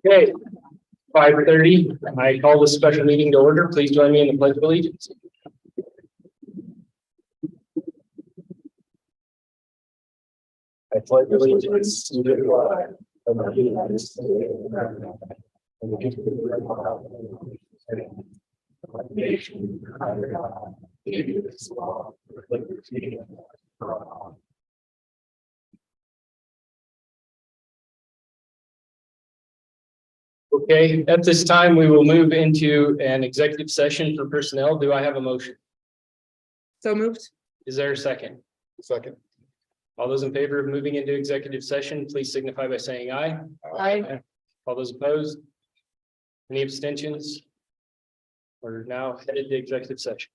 Okay, 5:30. I call this special meeting to order. Please join me in the pledge of allegiance. I pledge allegiance to the flag of the United States of America and to the republic of the nation under God, indivisible, with liberty and justice for all. Okay, at this time, we will move into an executive session for personnel. Do I have a motion? So moved. Is there a second? Second. All those in favor of moving into executive session, please signify by saying aye. Aye. All those opposed? Any abstentions? We're now headed to executive session.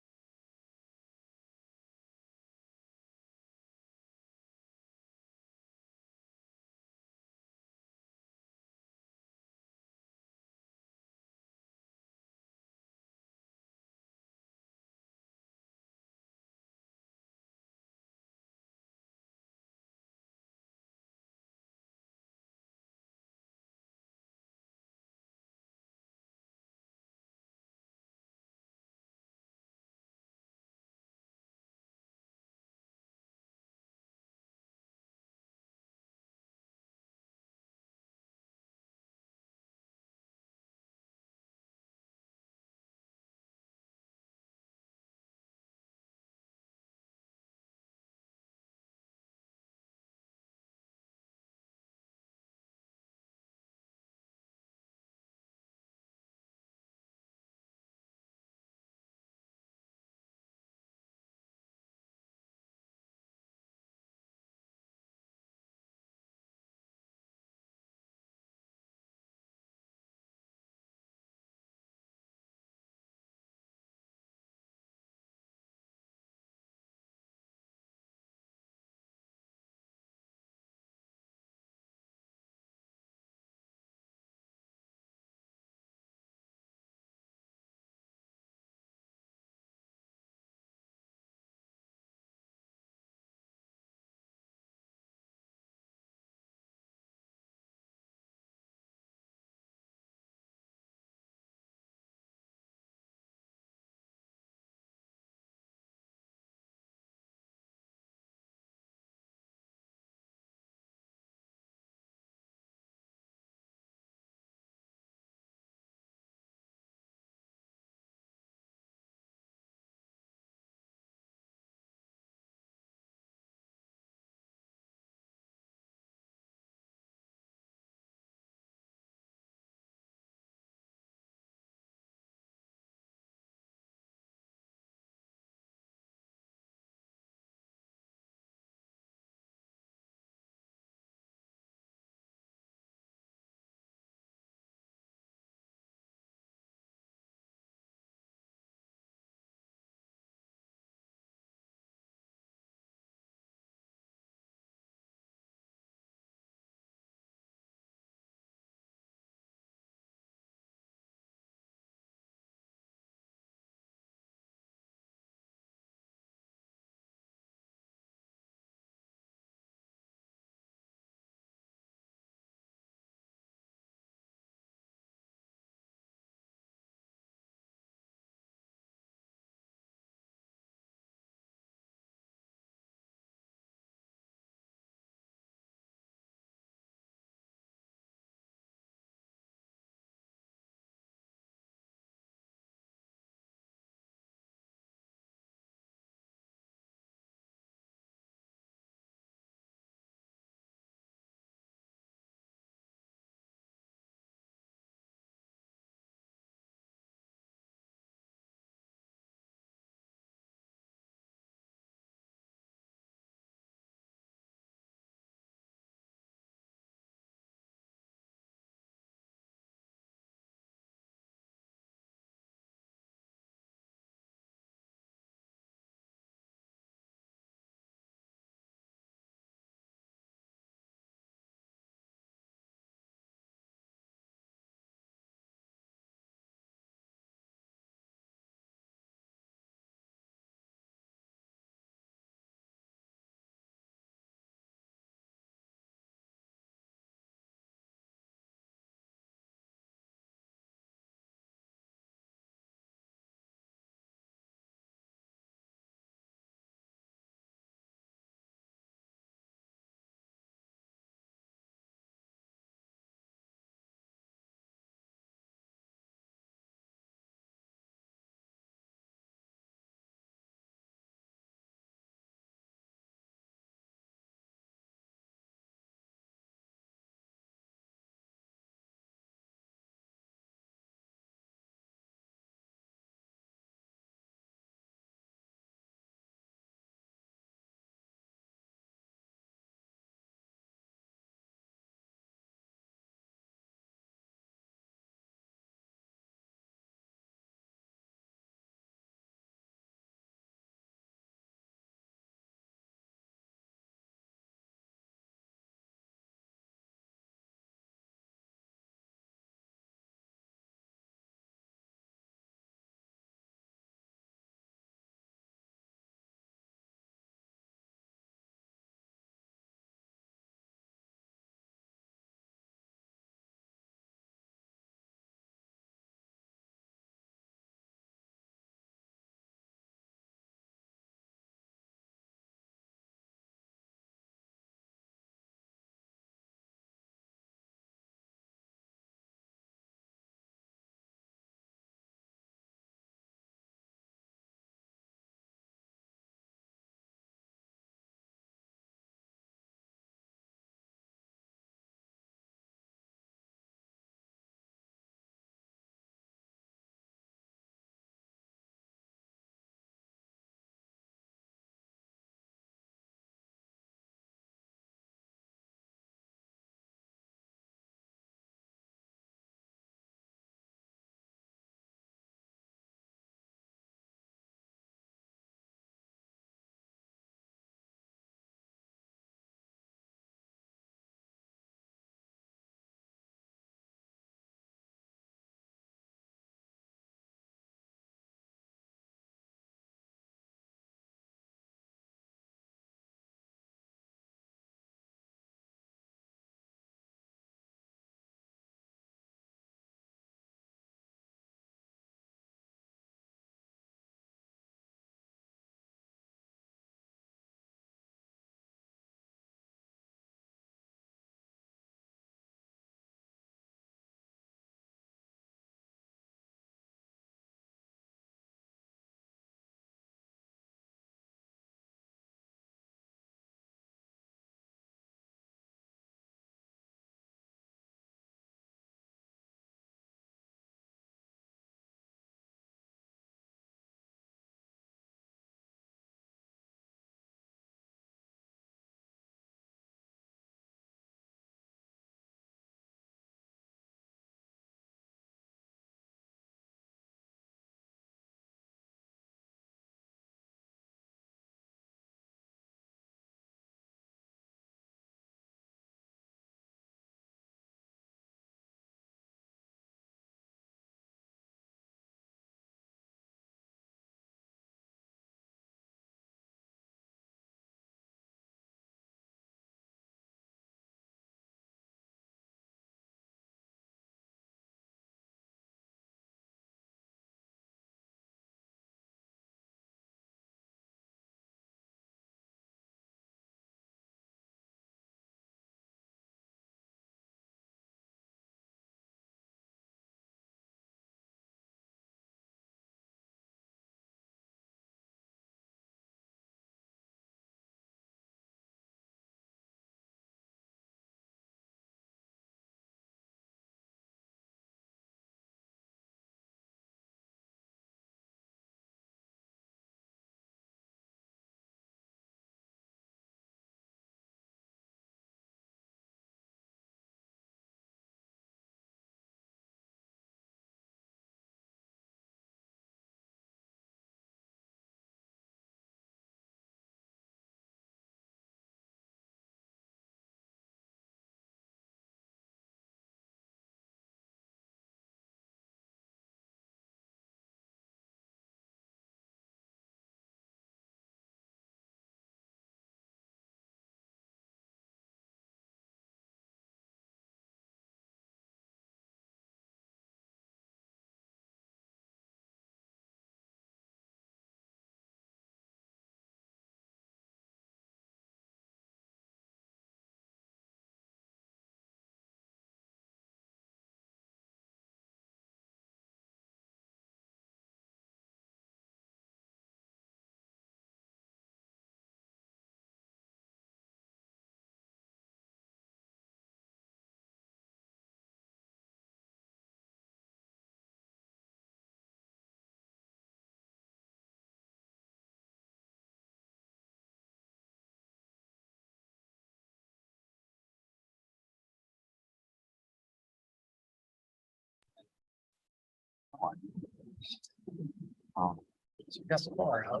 So that's the bar, huh?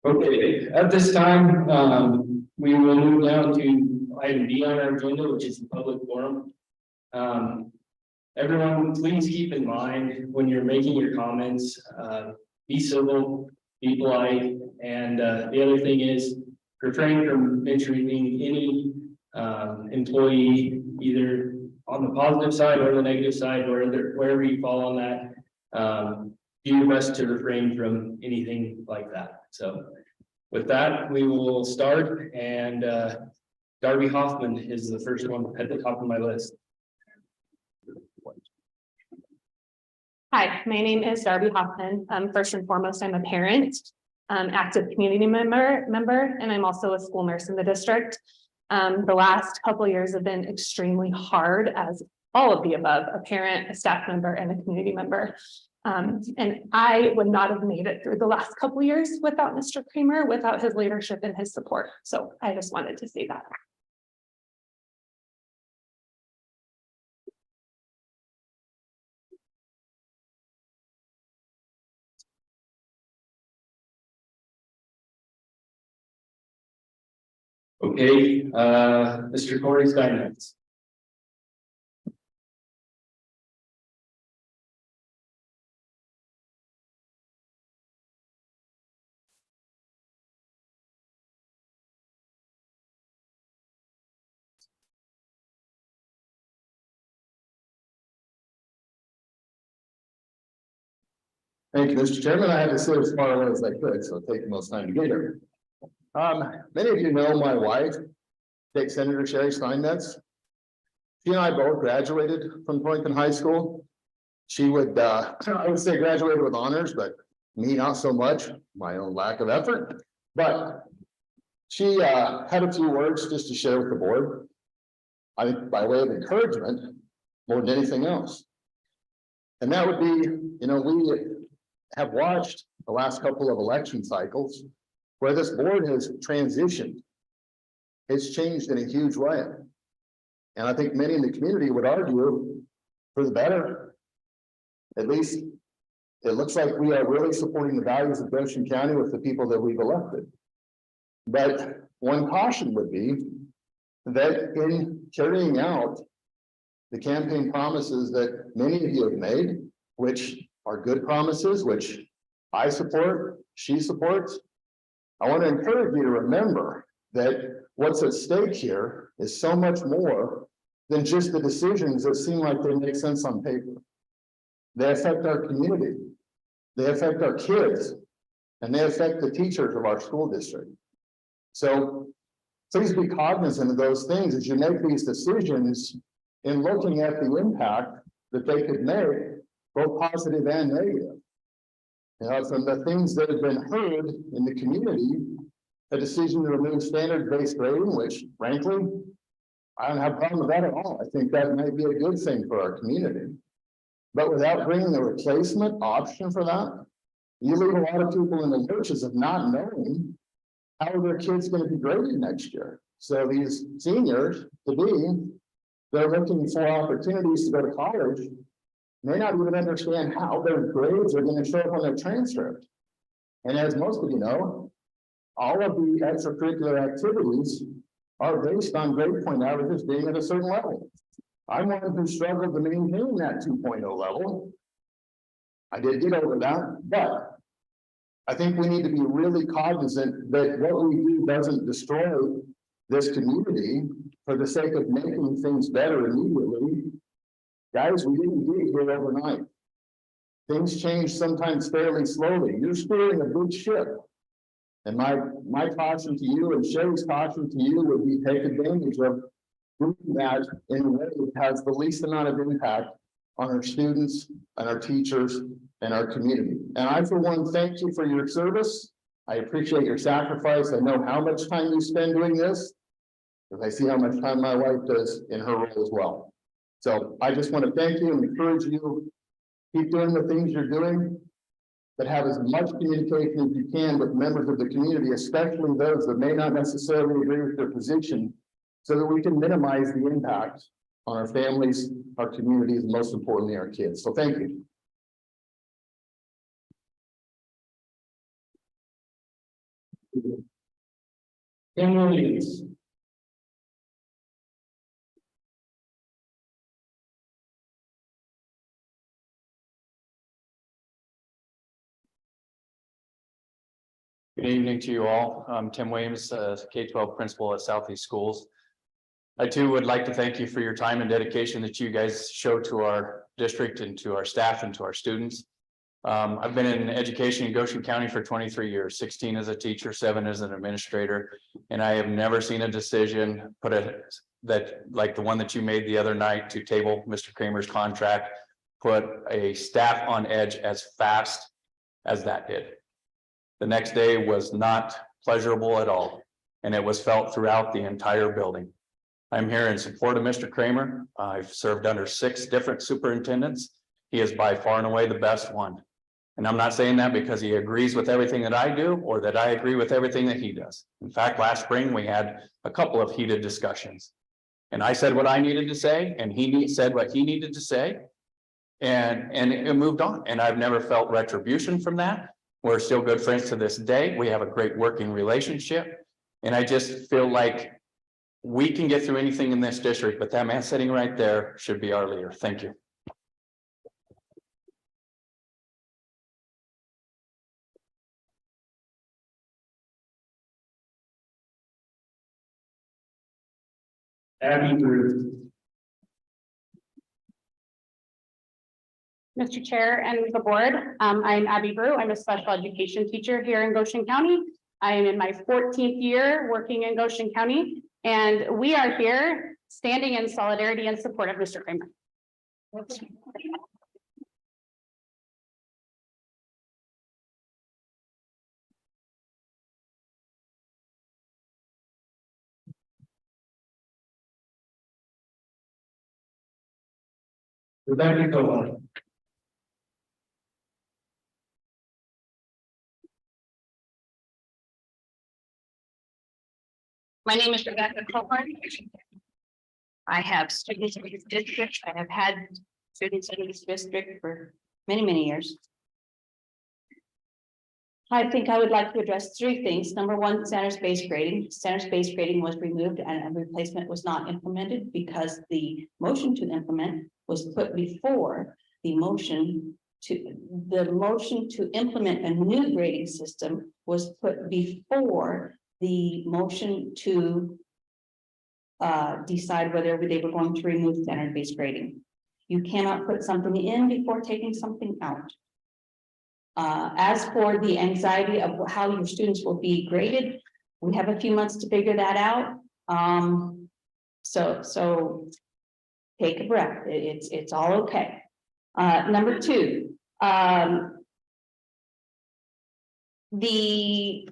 Okay, at this time, we will move down to item B on our agenda, which is the public forum. Everyone, please keep in mind when you're making your comments, be civil, be polite, and the other thing is refrain from mentioning any employee either on the positive side or the negative side, wherever you fall on that. Do your best to refrain from anything like that. So with that, we will start, and Darby Hoffman is the first one at the top of my list. Hi, my name is Darby Hoffman. First and foremost, I'm a parent, active community member, and I'm also a school nurse in the district. The last couple of years have been extremely hard, as all of the above, a parent, a staff member, and a community member. And I would not have made it through the last couple of years without Mr. Kramer, without his leadership and his support. So I just wanted to say that. Okay, Mr. Corey Steinmetz. Thank you, Mr. Chairman. I had to sit as far away as I could, so it'll take the most time to get here. Many of you know my wife, State Senator Sherry Steinmetz. She and I both graduated from Torrington High School. She would, I would say graduated with honors, but me not so much, my own lack of effort. But she had a few words just to share with the board. I think by way of encouragement, more than anything else. And that would be, we have watched the last couple of election cycles where this board has transitioned. It's changed in a huge way. And I think many in the community would argue for the better. At least it looks like we are really supporting the values of Goshen County with the people that we've elected. But one caution would be that in carrying out the campaign promises that many of you have made, which are good promises, which I support, she supports, I want to encourage you to remember that what's at stake here is so much more than just the decisions that seem like they make sense on paper. They affect our community, they affect our kids, and they affect the teachers of our school district. So please be cognizant of those things as you make these decisions in looking at the impact that they could make, both positive and negative. From the things that have been heard in the community, a decision to remove standard-based grading, which frankly, I don't have a problem with that at all. I think that might be a good thing for our community. But without bringing a replacement option for that, you leave a lot of people in the lurches of not knowing how their kid's going to be graded next year. So these seniors to be, they're looking for opportunities to go to college, may not even understand how their grades are going to show up on their transcript. And as most of you know, all of the extracurricular activities are based on grade point averages being at a certain level. I'm one who struggled to maintain that 2.0 level. I did get over that, but I think we need to be really cognizant that what we do doesn't destroy this community for the sake of making things better immediately. Guys, we didn't get here overnight. Things change sometimes fairly slowly. You're steering a big ship. And my caution to you and Sherry's caution to you would be take advantage of doing that in a way that has the least amount of impact on our students and our teachers and our community. And I, for one, thank you for your service. I appreciate your sacrifice. I know how much time you spend doing this, because I see how much time my wife does in her role as well. So I just want to thank you and encourage you, keep doing the things you're doing. but have as much communication as you can with members of the community, especially those that may not necessarily agree with their position, so that we can minimize the impact on our families, our communities, and most importantly, our kids. So thank you. Ken Williams. Good evening to you all. I'm Tim Williams, K-12 principal at Southeast Schools. I too would like to thank you for your time and dedication that you guys show to our district and to our staff and to our students. I've been in education in Goshen County for 23 years, 16 as a teacher, 7 as an administrator, and I have never seen a decision that like the one that you made the other night to table Mr. Kramer's contract, put a staff on edge as fast as that did. The next day was not pleasurable at all, and it was felt throughout the entire building. I'm here in support of Mr. Kramer. I've served under 6 different superintendents. He is by far and away the best one. And I'm not saying that because he agrees with everything that I do or that I agree with everything that he does. In fact, last spring, we had a couple of heated discussions. And I said what I needed to say, and he said what he needed to say. And it moved on. And I've never felt retribution from that. We're still good friends to this day. We have a great working relationship. And I just feel like we can get through anything in this district, but that man sitting right there should be our leader. Thank you. Abby Ruth. Mr. Chair and the board, I'm Abby Brew. I'm a special education teacher here in Goshen County. I am in my 14th year working in Goshen County, and we are here standing in solidarity and support of Mr. Kramer. Rebecca Cohen. My name is Rebecca Cohorn. I have students in this district. I have had students in this district for many, many years. I think I would like to address 3 things. Number 1, standards-based grading. Standards-based grading was removed and a replacement was not implemented because the motion to implement was put before the motion to implement a new grading system was put before the motion to decide whether they were going to remove standard-based grading. You cannot put something in before taking something out. As for the anxiety of how your students will be graded, we have a few months to figure that out. So take a breath. It's all okay. Number 2, the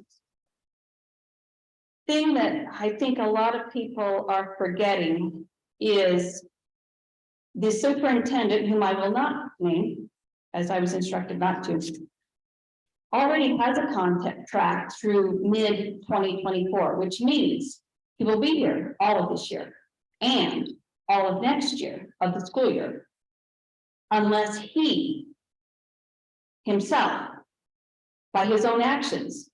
thing that I think a lot of people are forgetting is the superintendent, whom I will not name, as I was instructed not to, already has a contract through mid-2024, which means he will be here all of this year and all of next year of the school year, unless he himself, by his own actions,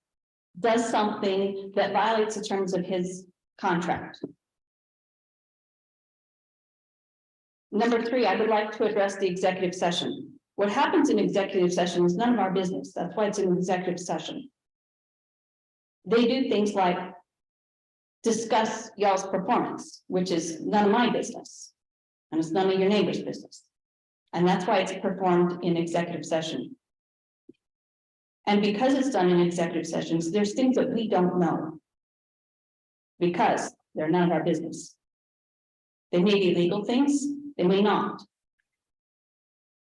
does something that violates the terms of his contract. Number 3, I would like to address the executive session. What happens in executive session is none of our business. That's why it's an executive session. They do things like discuss y'all's performance, which is none of my business. And it's none of your neighbor's business. And that's why it's performed in executive session. And because it's done in executive sessions, there's things that we don't know. Because they're none of our business. They may be legal things, they may not.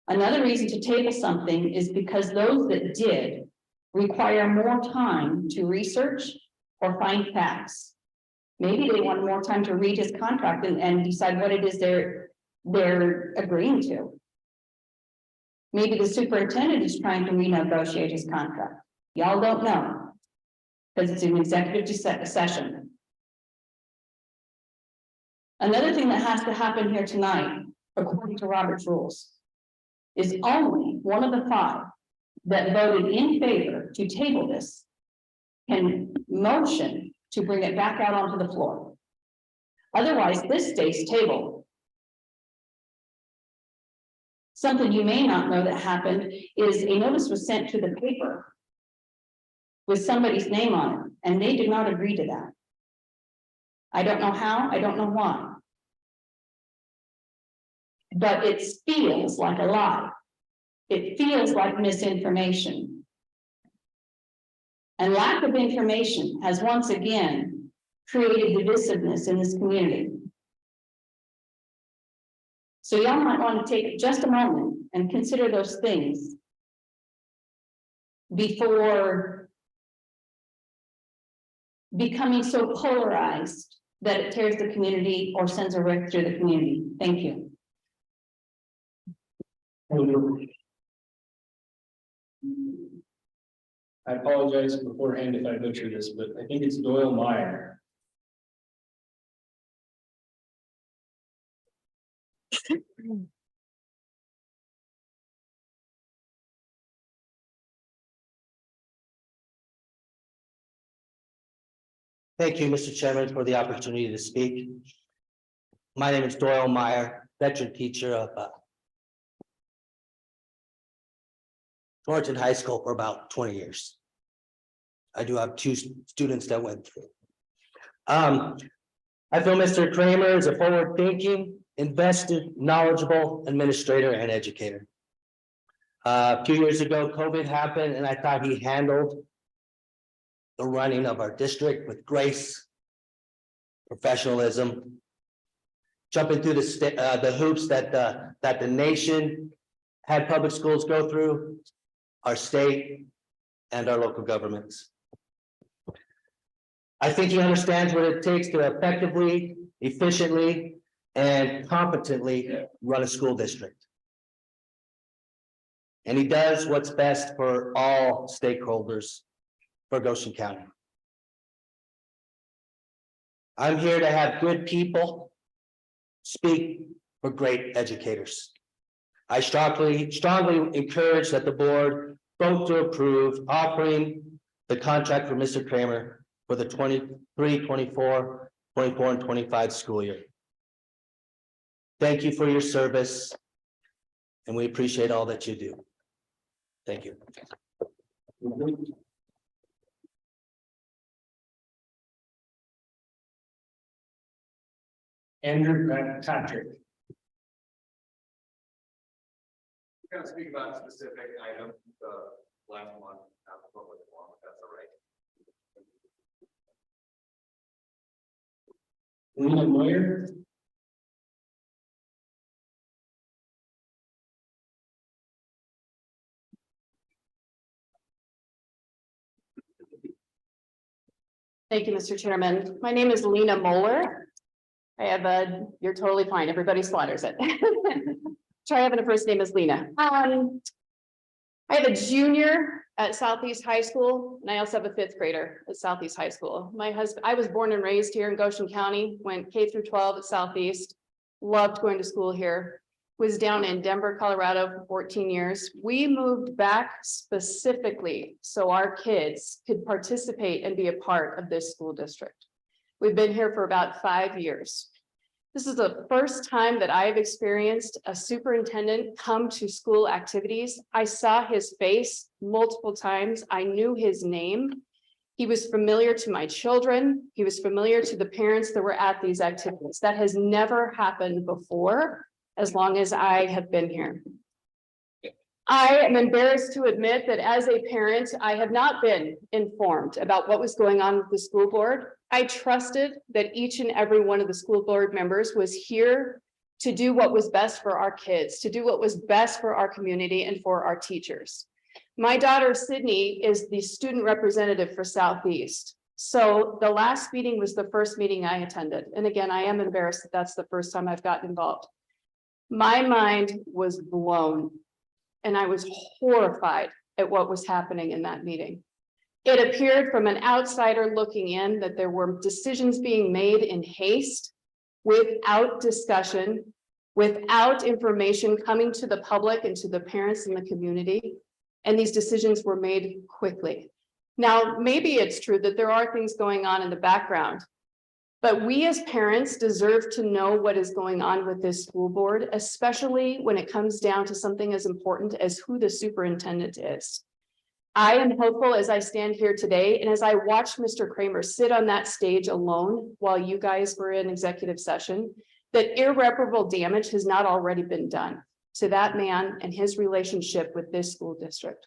Another reason to table something is because those that did require more time to research or find facts. Maybe they want more time to read his contract and decide what it is they're agreeing to. Maybe the superintendent is trying to renegotiate his contract. Y'all don't know. Because it's an executive session. Another thing that has to happen here tonight, according to Robert's rules, is only one of the 5 that voted in favor to table this can motion to bring it back out onto the floor. Otherwise, this stays tabled. Something you may not know that happened is a notice was sent to the paper with somebody's name on it, and they did not agree to that. I don't know how, I don't know why. But it feels like a lie. It feels like misinformation. And lack of information has once again created divisiveness in this community. So y'all might want to take just a moment and consider those things before becoming so polarized that it tears the community or sends a rift through the community. Thank you. I apologize beforehand if I butcher this, but I think it's Doyle Meyer. Thank you, Mr. Chairman, for the opportunity to speak. My name is Doyle Meyer, veteran teacher of Thornton High School for about 20 years. I do have 2 students that went through. I feel Mr. Kramer is a forward-thinking, invested, knowledgeable administrator and educator. A few years ago, COVID happened, and I thought he handled the running of our district with grace, professionalism, jumping through the hoops that the nation had public schools go through, our state and our local governments. I think he understands what it takes to effectively, efficiently, and competently run a school district. And he does what's best for all stakeholders for Goshen County. I'm here to have good people speak for great educators. I strongly encourage that the board vote to approve offering the contract for Mr. Kramer for the 23, 24, 24, and 25 school year. Thank you for your service, and we appreciate all that you do. Thank you. Andrew Patrick. Going to speak about a specific item, the last one, not the public forum, if that's all right. Lena Moyer. Thank you, Mr. Chairman. My name is Lena Moeller. I have you're totally fine. Everybody slaughters it. Try having a first name as Lena. I have a junior at Southeast High School, and I also have a 5th grader at Southeast High School. My husband, I was born and raised here in Goshen County, went K through 12 at Southeast, loved going to school here, was down in Denver, Colorado for 14 years. We moved back specifically so our kids could participate and be a part of this school district. We've been here for about 5 years. This is the first time that I've experienced a superintendent come to school activities. I saw his face multiple times. I knew his name. He was familiar to my children. He was familiar to the parents that were at these activities. That has never happened before, as long as I have been here. I am embarrassed to admit that as a parent, I have not been informed about what was going on with the school board. I trusted that each and every one of the school board members was here to do what was best for our kids, to do what was best for our community and for our teachers. My daughter, Sydney, is the student representative for Southeast. So the last meeting was the first meeting I attended. And again, I am embarrassed that that's the first time I've gotten involved. My mind was blown. and I was horrified at what was happening in that meeting. It appeared from an outsider looking in that there were decisions being made in haste, without discussion, without information coming to the public and to the parents in the community. And these decisions were made quickly. Now, maybe it's true that there are things going on in the background, but we as parents deserve to know what is going on with this school board, especially when it comes down to something as important as who the superintendent is. I am hopeful as I stand here today, and as I watched Mr. Kramer sit on that stage alone while you guys were in executive session, that irreparable damage has not already been done to that man and his relationship with this school district.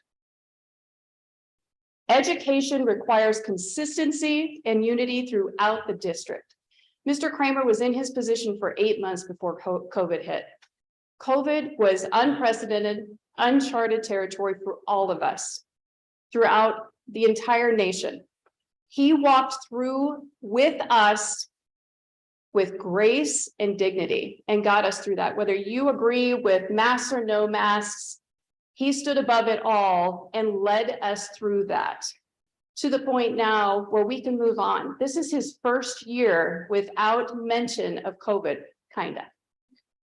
Education requires consistency and unity throughout the district. Mr. Kramer was in his position for 8 months before COVID hit. COVID was unprecedented, uncharted territory for all of us throughout the entire nation. He walked through with us with grace and dignity and got us through that. Whether you agree with masks or no masks, he stood above it all and led us through that to the point now where we can move on. This is his first year without mention of COVID, kind of,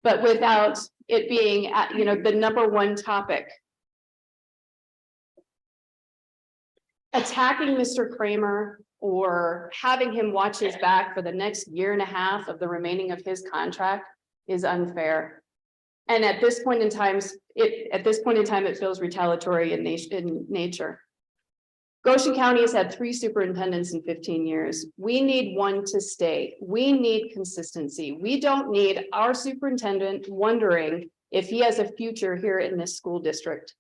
but without it being, the number one topic. Attacking Mr. Kramer or having him watch his back for the next year and a half of the remaining of his contract is unfair. And at this point in time, it feels retaliatory in nature. Goshen County has had 3 superintendents in 15 years. We need one to stay. We need consistency. We don't need our superintendent wondering if he has a future here in this school district.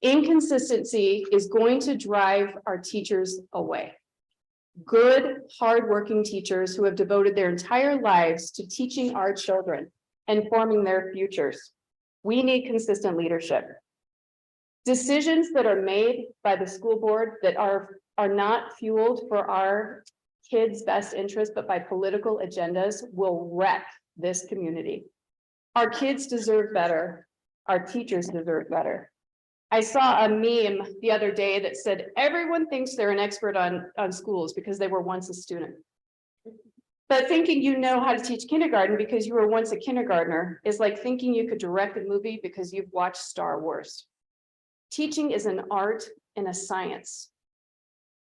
Inconsistency is going to drive our teachers away. Good, hardworking teachers who have devoted their entire lives to teaching our children and forming their futures. We need consistent leadership. Decisions that are made by the school board that are not fueled for our kids' best interest, but by political agendas will wreck this community. Our kids deserve better. Our teachers deserve better. I saw a meme the other day that said, everyone thinks they're an expert on schools because they were once a student. But thinking you know how to teach kindergarten because you were once a kindergartner is like thinking you could direct a movie because you've watched Star Wars. Teaching is an art and a science.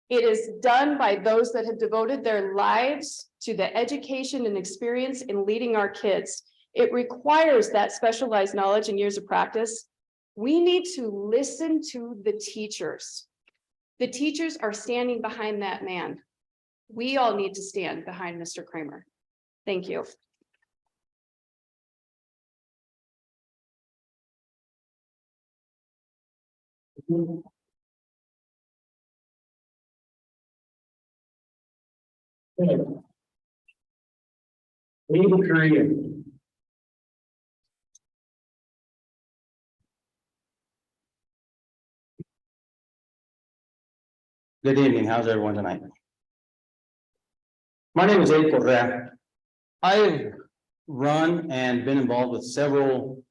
It is done by those that have devoted their lives to the education and experience in leading our kids. It requires that specialized knowledge and years of practice. We need to listen to the teachers. The teachers are standing behind that man. We all need to stand behind Mr. Kramer. Thank you. Legal career. Good evening. How's everyone tonight? My name is Ed Correa. I've run and been involved with several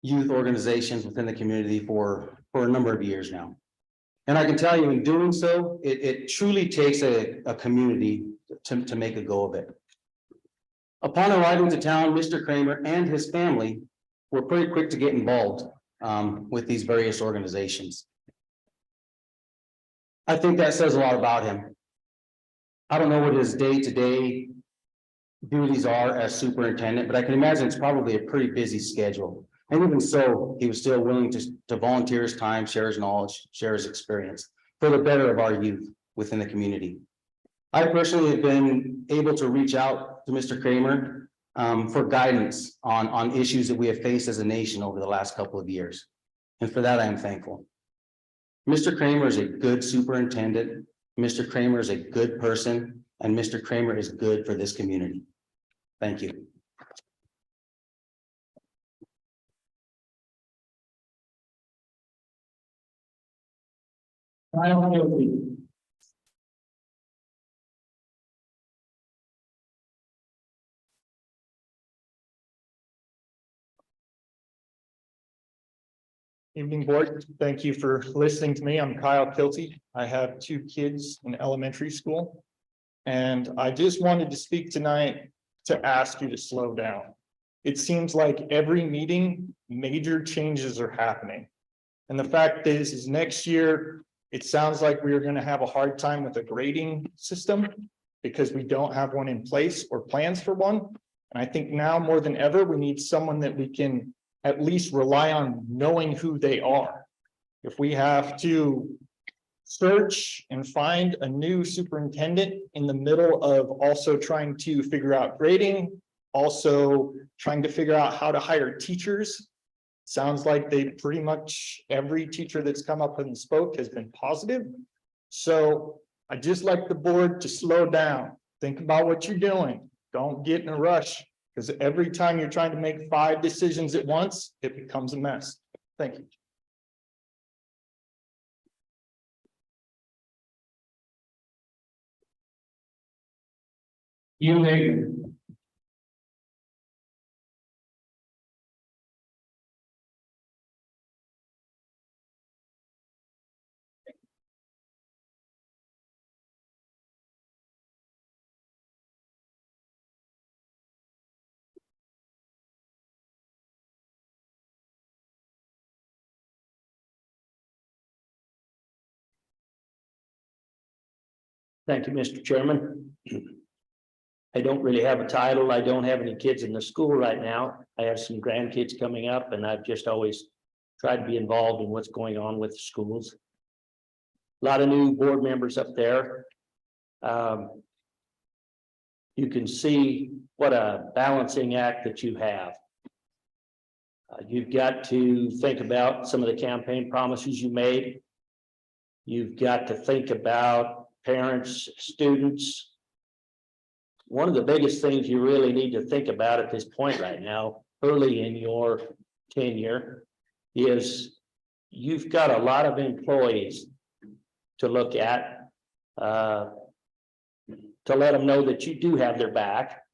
youth organizations within the community for a number of years now. And I can tell you in doing so, it truly takes a community to make a go of it. Upon arriving to town, Mr. Kramer and his family were pretty quick to get involved with these various organizations. I think that says a lot about him. I don't know what his day-to-day duties are as superintendent, but I can imagine it's probably a pretty busy schedule. And even so, he was still willing to volunteer his time, share his knowledge, share his experience for the better of our youth within the community. I personally have been able to reach out to Mr. Kramer for guidance on issues that we have faced as a nation over the last couple of years. And for that, I am thankful. Mr. Kramer is a good superintendent. Mr. Kramer is a good person, and Mr. Kramer is good for this community. Thank you. Evening, board. Thank you for listening to me. I'm Kyle Kilty. I have 2 kids in elementary school. And I just wanted to speak tonight to ask you to slow down. It seems like every meeting, major changes are happening. And the fact is next year, it sounds like we are going to have a hard time with a grading system because we don't have one in place or plans for one. And I think now more than ever, we need someone that we can at least rely on knowing who they are. If we have to search and find a new superintendent in the middle of also trying to figure out grading, also trying to figure out how to hire teachers. Sounds like they pretty much every teacher that's come up and spoke has been positive. So I just like the board to slow down, think about what you're doing. Don't get in a rush, because every time you're trying to make 5 decisions at once, it becomes a mess. Thank you. You name Thank you, Mr. Chairman. I don't really have a title. I don't have any kids in the school right now. I have some grandkids coming up, and I've just always tried to be involved in what's going on with the schools. A lot of new board members up there. You can see what a balancing act that you have. You've got to think about some of the campaign promises you made. You've got to think about parents, students. One of the biggest things you really need to think about at this point right now, early in your tenure, is you've got a lot of employees to look at, to let them know that you do have their back,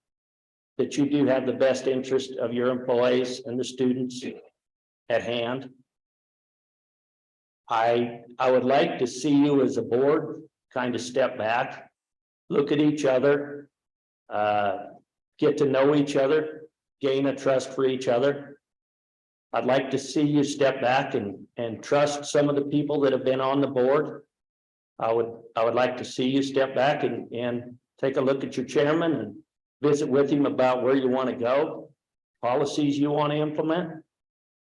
that you do have the best interest of your employees and the students at hand. I would like to see you as a board kind of step back, look at each other, get to know each other, gain a trust for each other. I'd like to see you step back and trust some of the people that have been on the board. I would like to see you step back and take a look at your chairman and visit with him about where you want to go, policies you want to implement,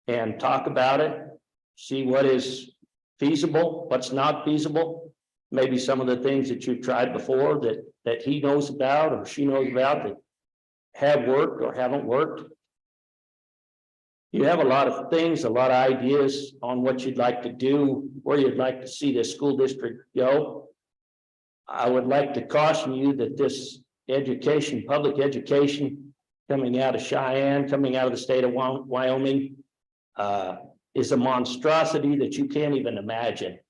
and talk about it, see what is feasible, what's not feasible, maybe some of the things that you've tried before that he knows about or she knows about that have worked or haven't worked. You have a lot of things, a lot of ideas on what you'd like to do, where you'd like to see this school district go. I would like to caution you that this education, public education, coming out of Cheyenne, coming out of the state of Wyoming, is a monstrosity that you can't even imagine.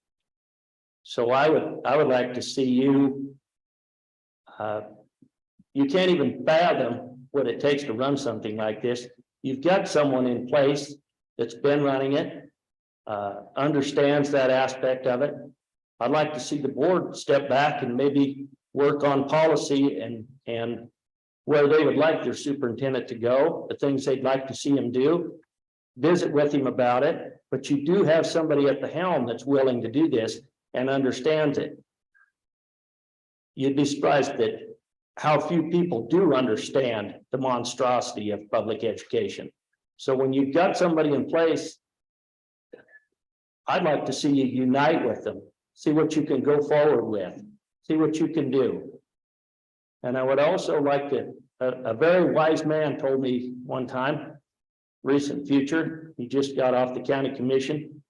So I would like to see you. You can't even fathom what it takes to run something like this. You've got someone in place that's been running it, understands that aspect of it. I'd like to see the board step back and maybe work on policy and where they would like their superintendent to go, the things they'd like to see him do, visit with him about it. But you do have somebody at the helm that's willing to do this and understands it. You'd be surprised that how few people do understand the monstrosity of public education. So when you've got somebody in place, I'd like to see you unite with them, see what you can go forward with, see what you can do. And I would also like to, a very wise man told me one time, recent future, he just got off the county commission.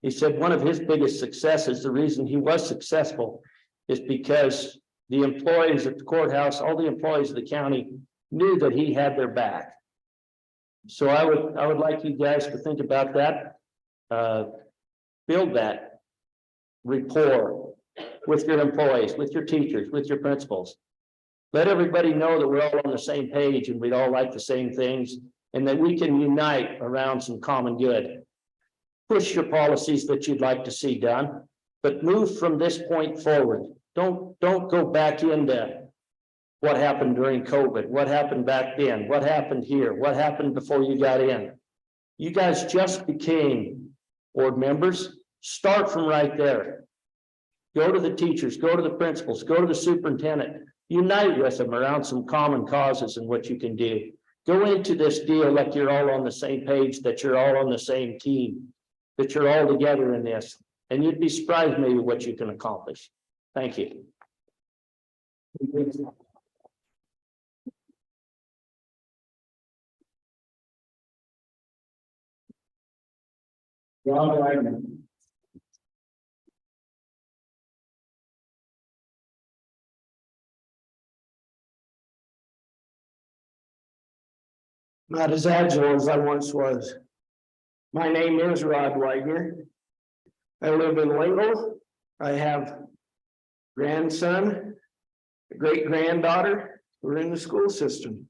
He said one of his biggest successes, the reason he was successful, is because the employees at the courthouse, all the employees of the county knew that he had their back. So I would like you guys to think about that, build that rapport with your employees, with your teachers, with your principals. Let everybody know that we're all on the same page and we'd all like the same things and that we can unite around some common good. push your policies that you'd like to see done, but move from this point forward. Don't go back into what happened during COVID, what happened back then, what happened here, what happened before you got in. You guys just became board members. Start from right there. Go to the teachers, go to the principals, go to the superintendent, unite with them around some common causes and what you can do. Go into this deal like you're all on the same page, that you're all on the same team, that you're all together in this, and you'd be surprised maybe what you can accomplish. Thank you. Ron Wagner. Not as agile as I once was. My name is Rod Wagner. I live in Lingle. I have grandson, a great granddaughter who are in the school system.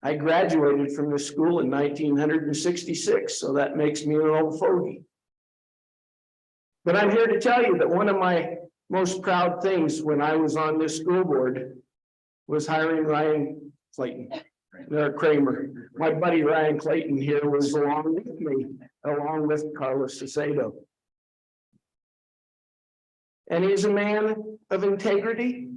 I graduated from this school in 1966, so that makes me an old fogey. But I'm here to tell you that one of my most proud things when I was on this school board was hiring Ryan Clayton. Kramer. My buddy Ryan Clayton here was along with me, along with Carlos Sacedo. And he's a man of integrity.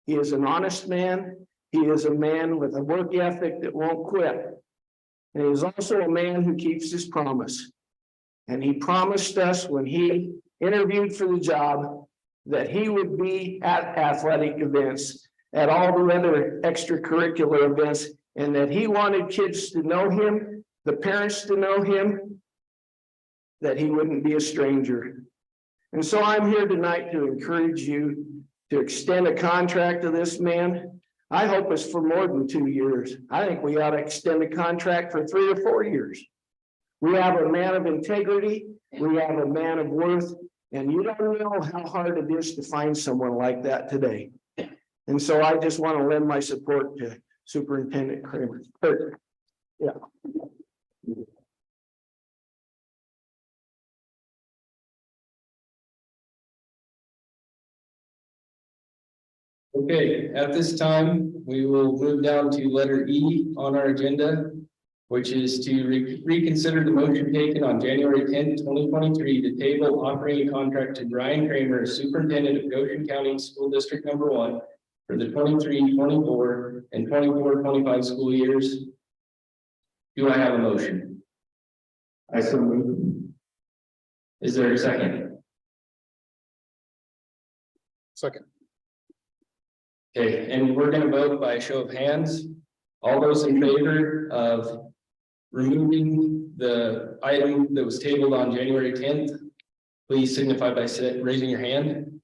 He is an honest man. He is a man with a work ethic that won't quit. And he is also a man who keeps his promise. And he promised us when he interviewed for the job that he would be at athletic events, at all the other extracurricular events, and that he wanted kids to know him, the parents to know him, that he wouldn't be a stranger. And so I'm here tonight to encourage you to extend a contract to this man. I hope it's for more than 2 years. I think we ought to extend a contract for 3 or 4 years. We have a man of integrity. We have a man of worth, and you don't know how hard it is to find someone like that today. And so I just want to lend my support to Superintendent Kramer. Yeah. Okay, at this time, we will move down to letter E on our agenda, which is to reconsider the motion taken on January 10th, 2023 to table offering a contract to Brian Kramer, Superintendent of Goshen County School District Number 1 for the 23-24 and 24-25 school years. Do I have a motion? I so move. Is there a second? Second. Okay, and we're going to vote by show of hands. All those in favor of removing the item that was tabled on January 10th, please signify by raising your hand.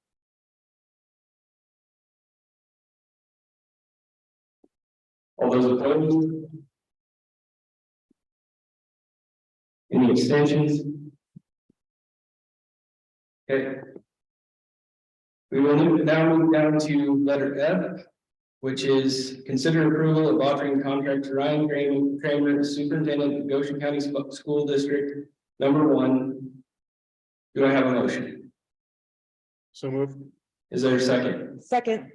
All those opposed? Any abstentions? Okay. We will now move down to letter F, which is consider approval of offering contract to Ryan Kramer, Superintendent of Goshen County School District Number 1. Do I have a motion? So moved. Is there a second? Second.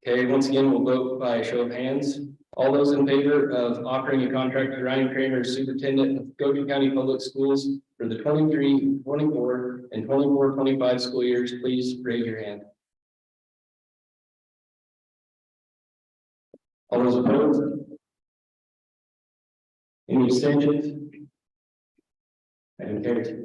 Okay, once again, we'll vote by show of hands. All those in favor of offering a contract to Ryan Kramer, Superintendent of Goshen County Public Schools for the 23-24 and 24-25 school years, please raise your hand. All those opposed? Any abstentions? Item carries.